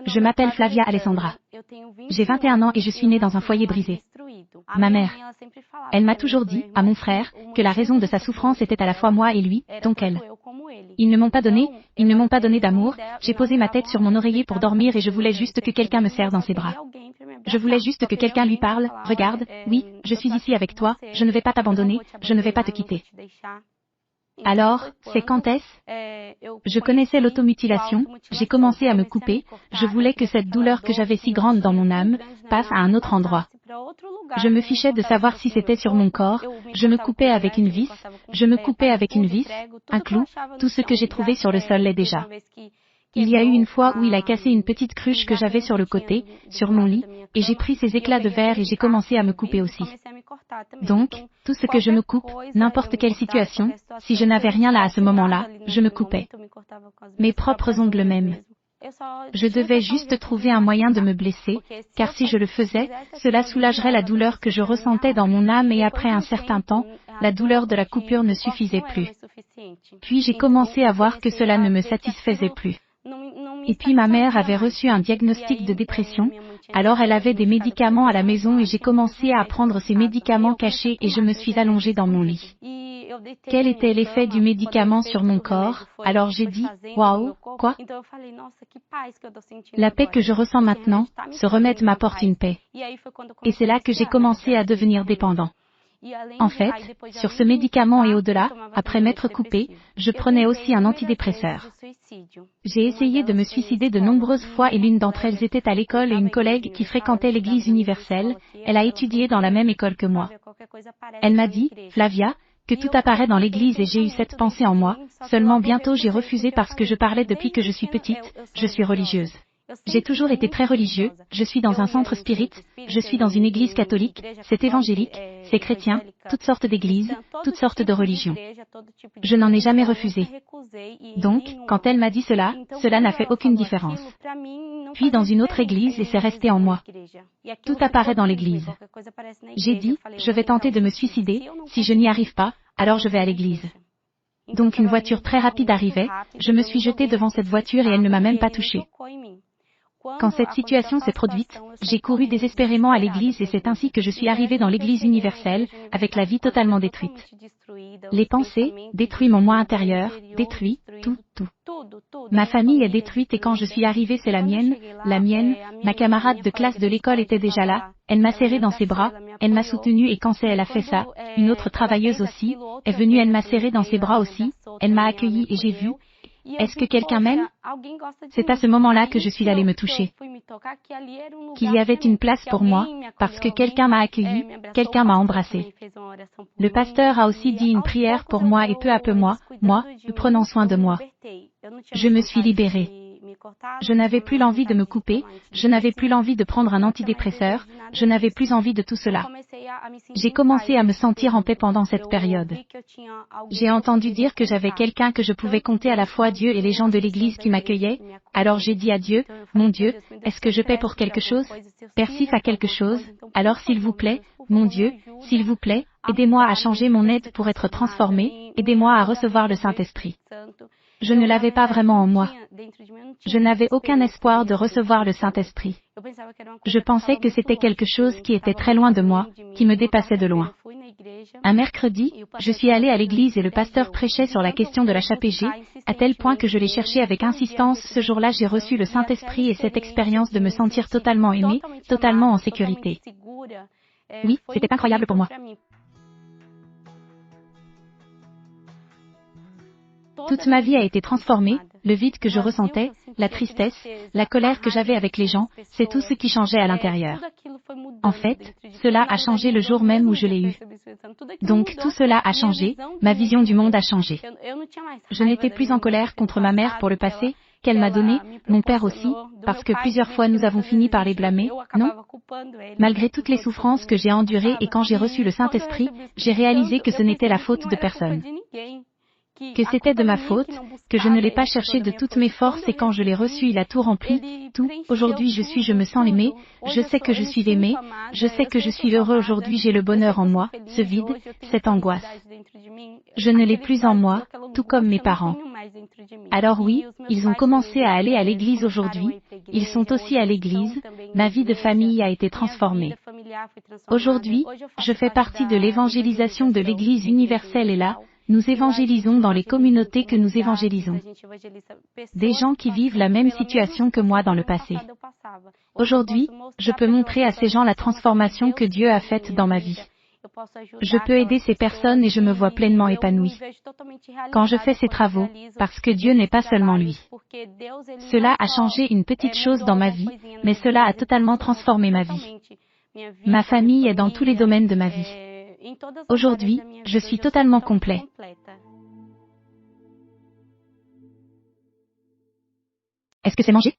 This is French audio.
Je m'appelle Flavia Alessandra. J'ai 21 ans et je suis née dans un foyer brisé. Ma mère, elle m'a toujours dit, à mon frère, que la raison de sa souffrance était à la fois moi et lui, donc elle. Ils ne m'ont pas donné d'amour, j'ai posé ma tête sur mon oreiller pour dormir et je voulais juste que quelqu'un me serre dans ses bras. Je voulais juste que quelqu'un lui parle, regarde, oui, je suis ici avec toi, je ne vais pas t'abandonner, je ne vais pas te quitter. Alors, c'est quand est-ce? Je connaissais l'automutilation, j'ai commencé à me couper, je voulais que cette douleur que j'avais si grande dans mon âme, passe à un autre endroit. Je me fichais de savoir si c'était sur mon corps, je me coupais avec une vis, un clou, tout ce que j'ai trouvé sur le sol l'est déjà. Il y a eu une fois où il a cassé une petite cruche que j'avais sur le côté, sur mon lit, et j'ai pris ces éclats de verre et j'ai commencé à me couper aussi. Donc, tout ce que je me coupe, n'importe quelle situation, si je n'avais rien là à ce moment-là, je me coupais. Mes propres ongles même. Je devais juste trouver un moyen de me blesser, car si je le faisais, cela soulagerait la douleur que je ressentais dans mon âme et après un certain temps, la douleur de la coupure ne suffisait plus. Puis j'ai commencé à voir que cela ne me satisfaisait plus. Et puis ma mère avait reçu un diagnostic de dépression, alors elle avait des médicaments à la maison et j'ai commencé à prendre ces médicaments cachés et je me suis allongée dans mon lit. Quel était l'effet du médicament sur mon corps? Alors j'ai dit, waouh, quoi? La paix que je ressens maintenant, ce remède m'apporte une paix. Et c'est là que j'ai commencé à devenir dépendant. En fait, sur ce médicament et au-delà, après m'être coupé, je prenais aussi un antidépresseur. J'ai essayé de me suicider de nombreuses fois et l'une d'entre elles était à l'école et une collègue qui fréquentait l'église universelle, elle a étudié dans la même école que moi. Elle m'a dit, Flavia, que tout apparaît dans l'église et j'ai eu cette pensée en moi, seulement bientôt j'ai refusé parce que je parlais depuis que je suis petite, je suis religieuse. J'ai toujours été très religieux, je suis dans un centre spirit, je suis dans une église catholique, c'est évangélique, c'est chrétien, toutes sortes d'églises, toutes sortes de religions. Je n'en ai jamais refusé. Donc, quand elle m'a dit cela, cela n'a fait aucune différence. Puis dans une autre église et c'est resté en moi. Tout apparaît dans l'église. J'ai dit, je vais tenter de me suicider, si je n'y arrive pas, alors je vais à l'église. Donc une voiture très rapide arrivait, je me suis jetée devant cette voiture et elle ne m'a même pas touchée. Quand cette situation s'est produite, j'ai couru désespérément à l'église et c'est ainsi que je suis arrivée dans l'église universelle, avec la vie totalement détruite. Les pensées, détruit mon moi intérieur, détruit, tout. Ma famille est détruite et quand je suis arrivée c'est la mienne, ma camarade de classe de l'école était déjà là, elle m'a serré dans ses bras, elle m'a soutenue et quand elle a fait ça, une autre travailleuse aussi, est venue elle m'a serré dans ses bras aussi, elle m'a accueillie et j'ai vu, est-ce que quelqu'un m'aime? C'est à ce moment-là que je suis allée me toucher. Qu'il y avait une place pour moi, parce que quelqu'un m'a accueilli, quelqu'un m'a embrassé. Le pasteur a aussi dit une prière pour moi et peu à peu moi, prenant soin de moi. Je me suis libérée. Je n'avais plus l'envie de me couper, je n'avais plus l'envie de prendre un antidépresseur, je n'avais plus envie de tout cela. J'ai commencé à me sentir en paix pendant cette période. J'ai entendu dire que j'avais quelqu'un que je pouvais compter à la fois Dieu et les gens de l'église qui m'accueillaient, alors j'ai dit à Dieu, mon Dieu, est-ce que je paie pour quelque chose? Persiste à quelque chose, alors s'il vous plaît, mon Dieu, s'il vous plaît, aidez-moi à changer mon aide pour être transformé, aidez-moi à recevoir le Saint-Esprit. Je ne l'avais pas vraiment en moi. Je n'avais aucun espoir de recevoir le Saint-Esprit. Je pensais que c'était quelque chose qui était très loin de moi, qui me dépassait de loin. Un mercredi, je suis allée à l'église et le pasteur prêchait sur la question de l'HAPG, à tel point que je l'ai cherché avec insistance. Ce jour-là j'ai reçu le Saint-Esprit et cette expérience de me sentir totalement aimée, totalement en sécurité. Oui, c'était incroyable pour moi. Toute ma vie a été transformée, le vide que je ressentais, la tristesse, la colère que j'avais avec les gens, c'est tout ce qui changeait à l'intérieur. En fait, cela a changé le jour même où je l'ai eu. Donc tout cela a changé, ma vision du monde a changé. Je n'étais plus en colère contre ma mère pour le passé, qu'elle m'a donné, mon père aussi, parce que plusieurs fois nous avons fini par les blâmer, non? Malgré toutes les souffrances que j'ai endurées et quand j'ai reçu le Saint-Esprit, j'ai réalisé que ce n'était la faute de personne. Que c'était de ma faute, que je ne l'ai pas cherché de toutes mes forces et quand je l'ai reçu il a tout rempli, tout. Aujourd'hui je me sens aimé, je sais que je suis aimé, je sais que je suis heureux aujourd'hui j'ai le bonheur en moi, ce vide, cette angoisse. Je ne l'ai plus en moi, tout comme mes parents. Alors oui, ils ont commencé à aller à l'église aujourd'hui, ils sont aussi à l'église, ma vie de famille a été transformée. Aujourd'hui, je fais partie de l'évangélisation de l'Église universelle et là, nous évangélisons dans les communautés que nous évangélisons. Des gens qui vivent la même situation que moi dans le passé. Aujourd'hui, je peux montrer à ces gens la transformation que Dieu a faite dans ma vie. Je peux aider ces personnes et je me vois pleinement épanouie. Quand je fais ces travaux, parce que Dieu n'est pas seulement lui. Cela a changé une petite chose dans ma vie, mais cela a totalement transformé ma vie. Ma famille est dans tous les domaines de ma vie. Aujourd'hui, je suis totalement complet. Est-ce que c'est mangé ?